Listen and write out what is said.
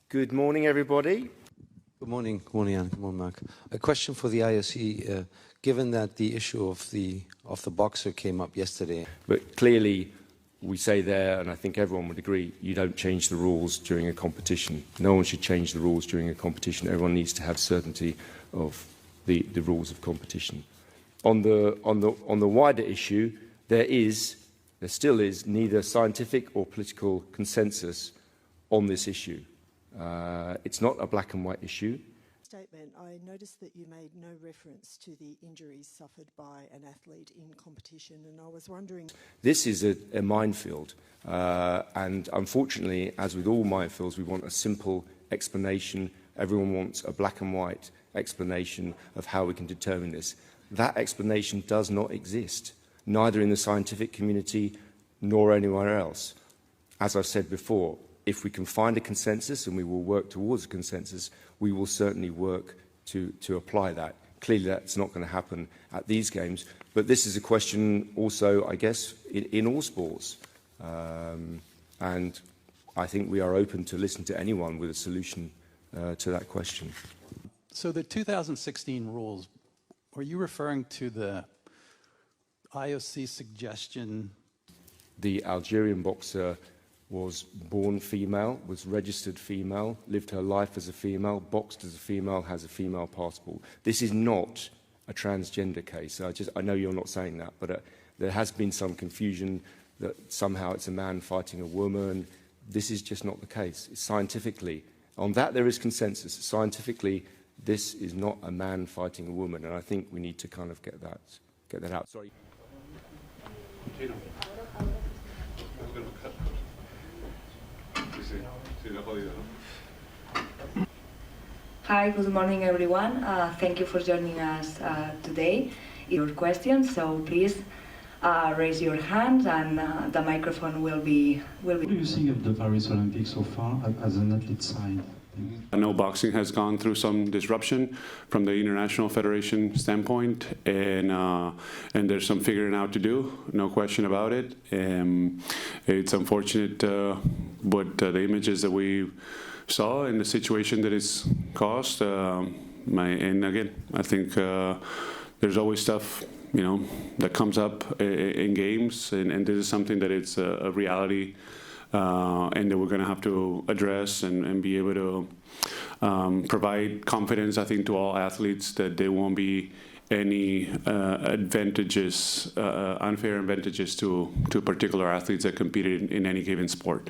Good morning, everybody. Good morning, Anne. Good morning, Mark. A question for the IOC. Given that the issue of the boxer came up yesterday, But clearly, we say there, and I think everyone would agree, you don't change the rules during a competition. No one should change the rules during a competition. Everyone needs to have certainty of the rules of competition. On the wider issue, there still is neither scientific or political consensus on this issue. It's not a black and white issue. Statement, I noticed that you made no reference to the injuries suffered by an athlete in competition, and I was wondering... This is a minefield, and unfortunately, as with all minefields, we want a simple explanation. Everyone wants a black and white explanation of how we can determine this. That explanation does not exist, neither in the scientific community nor anywhere else. As I've said before, if we can find a consensus, and we will work towards a consensus, we will certainly work to apply that. Clearly, that's not going to happen at these games, but this is a question also, I guess, in all sports. And I think we are open to listen to anyone with a solution to that question. So the 2016 rules, were you referring to the IOC suggestion? The Algerian boxer was born female, was registered female, lived her life as a female, boxed as a female, has a female passport. This is not a transgender case. I know you're not saying that, but there has been some confusion that somehow it's a man fighting a woman. This is just not the case. Scientifically, on that there is consensus. Scientifically, this is not a man fighting a woman, and I think we need to kind of get that out. Sorry. Hi, good morning, everyone. Thank you for joining us today. Your questions, so please raise your hands, and the microphone will be. What do you think of the Paris Olympics so far as an athlete side? I know boxing has gone through some disruption from the International Federation standpoint, and there's some figuring out to do, no question about it. It's unfortunate, but the images that we saw and the situation that it's caused, and again, I think there's always stuff, that comes up in games, and this is something that it's a reality. And that we're going to have to address and be able to provide confidence, I think, to all athletes that there won't be any advantages, unfair advantages to particular athletes that competed in any given sport.